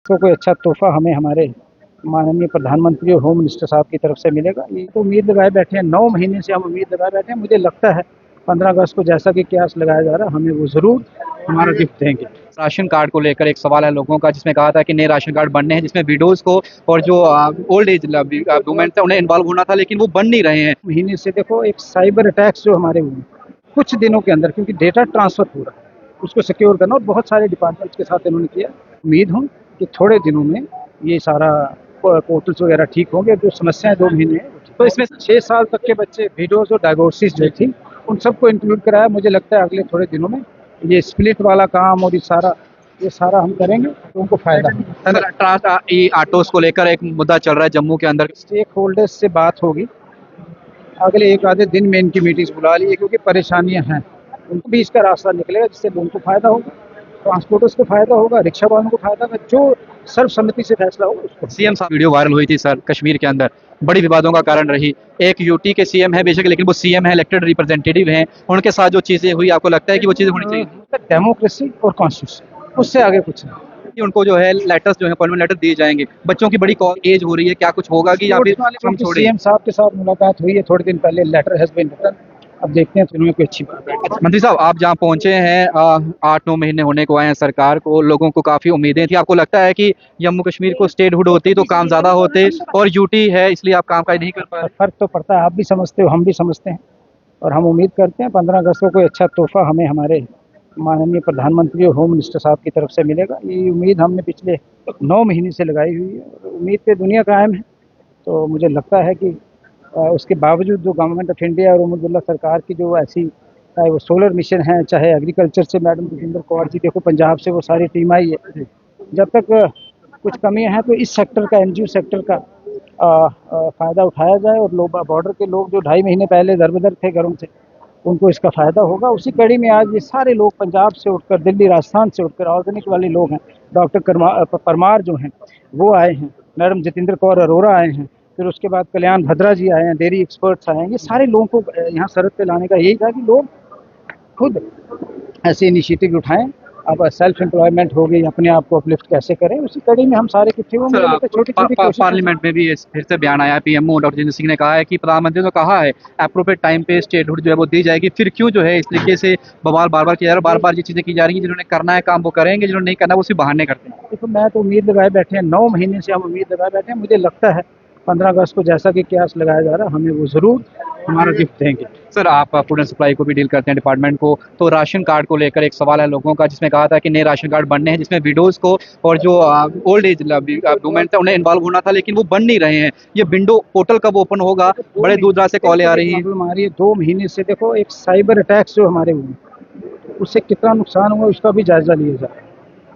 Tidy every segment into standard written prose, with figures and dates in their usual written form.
तो कोई अच्छा तोहफा हमें हमारे माननीय प्रधानमंत्री और होम मिनिस्टर साहब की तरफ से मिलेगा। ये तो उम्मीद लगाए बैठे हैं, 9 महीने से हम उम्मीद लगाए बैठे हैं। मुझे लगता है 15 अगस्त को जैसा कि कयास लगाया जा रहा है, हमें वो ज़रूर हमारा गिफ्ट देंगे। राशन कार्ड को लेकर एक सवाल है लोगों का, जिसमें कहा था कि नए राशन कार्ड बनने हैं, जिसमें विडोज को और जो ओल्ड एज वुमेन थे उन्हें इन्वॉल्व होना था, लेकिन वो बन नहीं रहे हैं। महीने से देखो एक साइबर अटैक्स जो हमारे हुए कुछ दिनों के अंदर, क्योंकि डेटा ट्रांसफर हो रहा है, उसको सिक्योर करना और बहुत सारे डिपार्टमेंट्स के साथ इन्होंने किया। उम्मीद हूँ कि थोड़े दिनों में ये सारा पोर्टल्स वगैरह ठीक होंगे। जो समस्याएं 2 महीने हैं, तो इसमें 6 साल तक के बच्चे विडोज और डाइवोर्सिस जो थी उन सबको इंक्लूड कराया। मुझे लगता है अगले थोड़े दिनों में ये स्प्लिट वाला काम और ये सारा हम करेंगे तो उनको फायदा होगा। ई ऑटोस को लेकर एक मुद्दा चल रहा है जम्मू के अंदर। स्टेक होल्डर्स से बात होगी, अगले एक आधे दिन में इनकी मीटिंग्स बुला ली है, क्योंकि परेशानियां हैं। उनको भी इसका रास्ता निकलेगा जिससे लोगों को फायदा होगा, ट्रांसपोर्टर्स को फायदा होगा, रिक्शा वालों को फायदा होगा। जो सर्वसम्मति से फैसला होगा उसको। सीएम साहब वीडियो वायरल हुई थी सर कश्मीर के अंदर, बड़ी विवादों का कारण रही। एक यूटी के सीएम है बेशक, लेकिन वो सीएम है, इलेक्टेड रिप्रेजेंटेटिव हैं। उनके साथ जो चीजें हुई, आपको लगता है कि वो चीजें होनी चाहिए? डेमोक्रेसी और कॉन्स्टिट्यूशन, उससे आगे कुछ नहीं। कि उनको जो है लेटर्स जो है अपॉइंटमेंट लेटर दिए जाएंगे। बच्चों की बड़ी एज हो रही है, क्या कुछ होगा कि या फिर हम छोड़ेंगे? सीएम साहब के साथ मुलाकात हुई है थोड़े दिन पहले, लेटर हैज बीन रिटन। अब देखते हैं फिर कोई अच्छी बात है। मंत्री साहब, आप जहाँ पहुंचे हैं 8-9 महीने होने को आए हैं सरकार को, लोगों को काफी उम्मीदें थी। आपको लगता है कि जम्मू कश्मीर को स्टेटहुड होती तो काम ज्यादा होते, और यूटी है इसलिए आप काम काज नहीं कर पा रहे? फर्क तो पड़ता है, आप भी समझते हो, हम भी समझते हैं, और हम उम्मीद करते हैं 15 अगस्त को कोई अच्छा तोहफा हमें हमारे माननीय प्रधानमंत्री और होम मिनिस्टर साहब की तरफ से मिलेगा। ये उम्मीद हमने पिछले 9 महीने से लगाई हुई है, और उम्मीद पे दुनिया कायम है। तो मुझे लगता है कि उसके बावजूद जो गवर्नमेंट ऑफ इंडिया और उमरदुल्ला सरकार की जो ऐसी, चाहे वो सोलर मिशन है, चाहे एग्रीकल्चर से मैडम जतिंदर कौर जी, देखो पंजाब से वो सारी टीम आई है। जब तक कुछ कमियां हैं तो इस सेक्टर का, एनजीओ सेक्टर का फ़ायदा उठाया जाए, और लोग बॉर्डर के लोग जो 2.5 महीने पहले दर-बदर थे घरों से, उनको इसका फ़ायदा होगा। उसी कड़ी में आज ये सारे लोग पंजाब से उठकर, दिल्ली राजस्थान से उठकर, ऑर्गेनिक वाले लोग हैं, डॉक्टर परमार जो हैं वो आए हैं, मैडम जतिंदर कौर अरोरा आए हैं, फिर उसके बाद कल्याण भद्रा जी आए हैं, डेयरी एक्सपर्ट्स आए हैं। ये सारे लोगों को यहाँ सरहद पे लाने का यही था कि लोग खुद ऐसे इनिशिएटिव उठाएं। अब सेल्फ एम्प्लॉयमेंट हो गई, अपने आप को अपलिफ्ट कैसे करें, उसी कड़ी में हम सारे इकट्ठे होंगे। छोटी-छोटी पार्लियामेंट में भी फिर से बयान आया, पीएमओ डॉक्टर जितेंद्र सिंह ने कहा है कि प्रधानमंत्री ने कहा है एप्रोप्रिएट टाइम पे स्टेटहुड जो है वो दी जाएगी। फिर क्यों जो है इस तरीके से बवाल बार बार किया जा रहा है, बार बार ये चीजें की जा रही है? जिन्होंने करना है काम वो करेंगे, जिन्होंने नहीं करना वो सिर्फ बहाने करते हैं। देखो, मैं तो उम्मीद लगाए बैठे हैं, 9 महीने से हम उम्मीद लगाए बैठे हैं। मुझे लगता है 15 अगस्त को जैसा कि कयास लगाया जा रहा है, हमें वो ज़रूर हमारा गिफ्ट देंगे। सर, आप फूड एंड सप्लाई को भी डील करते हैं डिपार्टमेंट को, तो राशन कार्ड को लेकर एक सवाल है लोगों का, जिसमें कहा था कि नए राशन कार्ड बनने हैं, जिसमें विडोज को और जो ओल्ड एज वुमेन थे उन्हें इन्वॉल्व होना था, लेकिन वो बन नहीं रहे हैं। ये विंडो पोर्टल कब ओपन होगा? बड़े दूर दराज से कॉलें आ रही हैं। हमारी 2 महीने से देखो एक साइबर अटैक्स जो हमारे हुए, उससे कितना नुकसान हुआ उसका भी जायजा लिया जाए,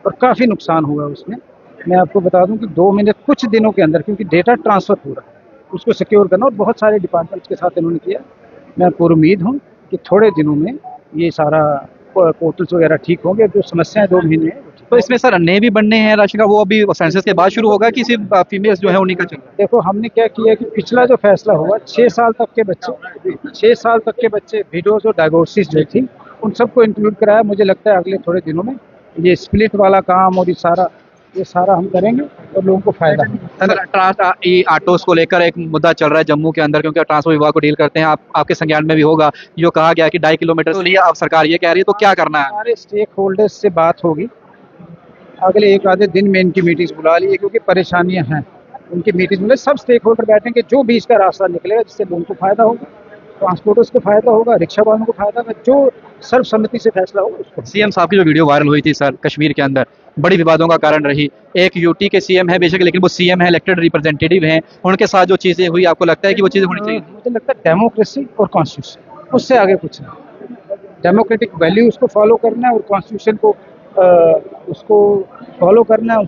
और काफ़ी नुकसान हुआ उसमें। मैं आपको बता दूं कि 2 महीने कुछ दिनों के अंदर, क्योंकि डेटा ट्रांसफर हो रहा है, उसको सिक्योर करना और बहुत सारे डिपार्टमेंट्स के साथ इन्होंने किया। मैं पूरी उम्मीद हूँ कि थोड़े दिनों में ये सारा पोर्टल्स वगैरह ठीक होंगे। जो समस्याएं 2 महीने हैं, तो इसमें सर नए भी बनने हैं राशन कार्ड, वो अभी सेंसस के बाद शुरू होगा कि सिर्फ फीमेल्स जो है उन्हीं का चल रहा है? देखो, हमने क्या किया कि पिछला जो फैसला हुआ, 6 साल तक के बच्चे विडोज और डाइवोर्सिस जो थी उन सबको इंक्लूड कराया। मुझे लगता है अगले थोड़े दिनों में ये स्प्लिट वाला काम और ये सारा हम करेंगे और लोगों को फायदा होगा। ई ऑटोस को लेकर एक मुद्दा चल रहा है जम्मू के अंदर, क्योंकि ट्रांसपोर्ट विभाग को डील करते हैं, आपके संज्ञान में भी होगा। जो कहा गया कि 2.5 किलोमीटर तो लिया, अब सरकार ये कह रही है, तो क्या करना है? हमारे स्टेक होल्डर्स से बात होगी, अगले एक आधे दिन में इनकी मीटिंग्स बुला ली है, क्योंकि परेशानियां हैं। उनकी मीटिंग में सब स्टेक होल्डर बैठेंगे, जो भी इसका रास्ता निकलेगा जिससे लोगों को फायदा होगा, ट्रांसपोर्टर्स को फायदा होगा, रिक्शा वालों को फायदा होगा। जो सर्वसम्मति से फैसला होगा उसको। सीएम साहब की जो वीडियो वायरल हुई थी सर कश्मीर के अंदर, बड़ी विवादों का कारण रही। एक यूटी के सीएम है बेशक, लेकिन वो सीएम है, इलेक्टेड रिप्रेजेंटेटिव हैं। उनके साथ जो चीजें हुई, आपको लगता है कि वो चीजें होनी चाहिए? मुझे लगता है डेमोक्रेसी और कॉन्स्टिट्यूशन, उससे आगे कुछ नहीं। डेमोक्रेटिक वैल्यू उसको फॉलो करना है, और कॉन्स्टिट्यूशन को उसको फॉलो करना है,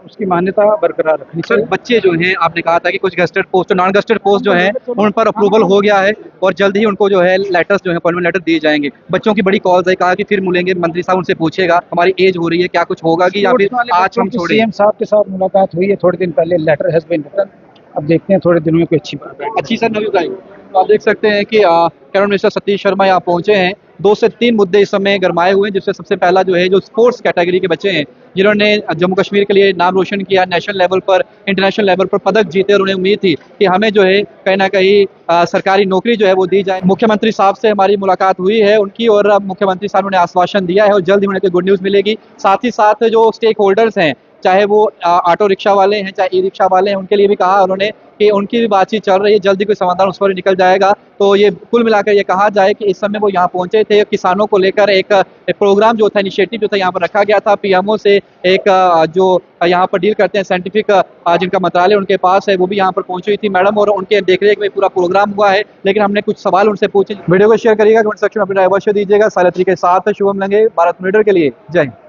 उसकी मान्यता बरकरार रखनी सर, चाहिए। बच्चे जो हैं, आपने कहा था कि कुछ gazetted post, non gazetted post जो हैं उन पर अप्रूवल हो गया है, और जल्द ही उनको जो है लेटर्स जो है अपॉइंटमेंट लेटर दिए जाएंगे। बच्चों की बड़ी कॉल्स है, कहा कि फिर मिलेंगे मंत्री साहब, उनसे पूछेगा हमारी एज हो रही है, क्या कुछ होगा कि या फिर आज हम छोड़े? सीएम साहब के साथ मुलाकात हुई है थोड़े दिन पहले, लेटर हैज बीन रिटन। अब देखते हैं थोड़े दिनों में कोई अच्छी बात है। अच्छी सर, नवी तो आप देख सकते हैं कि कैबिनेट मिनिस्टर सतीश शर्मा यहाँ पहुंचे हैं। 2 से 3 मुद्दे इस समय गरमाए हुए हैं, जिससे सबसे पहला जो है जो स्पोर्ट्स कैटेगरी के बच्चे हैं जिन्होंने जम्मू कश्मीर के लिए नाम रोशन किया, नेशनल लेवल पर, इंटरनेशनल लेवल पर पदक जीते, और उन्हें उम्मीद थी कि हमें जो है कहीं ना कहीं सरकारी नौकरी जो है वो दी जाए। मुख्यमंत्री साहब से हमारी मुलाकात हुई है उनकी, और अब मुख्यमंत्री साहब ने आश्वासन दिया है और जल्द ही उन्हें कोई गुड न्यूज़ मिलेगी। साथ ही साथ जो स्टेक होल्डर्स हैं, चाहे वो ऑटो रिक्शा वाले हैं, चाहे ई रिक्शा वाले हैं, उनके लिए भी कहा उन्होंने कि उनकी भी बातचीत चल रही है, जल्दी कोई समाधान उस पर निकल जाएगा। तो ये कुल मिलाकर ये कहा जाए कि इस समय वो यहाँ पहुंचे थे, किसानों को लेकर एक प्रोग्राम जो था, इनिशिएटिव जो था यहाँ पर रखा गया था। पीएमओ से एक जो यहाँ पर डील करते हैं साइंटिफिक, जिनका मंत्रालय उनके पास है, वो भी यहाँ पर पहुंची हुई थी मैडम, और उनके देखरेख में पूरा प्रोग्राम हुआ है। लेकिन हमने कुछ सवाल उनसे पूछे। वीडियो को शेयर करिएगा, कमेंट सेक्शन में अपनी राय अवश्य दीजिएगा। सारे तरीके के साथ शुभम लंगे, भारत मीडिया के लिए जय हिंद।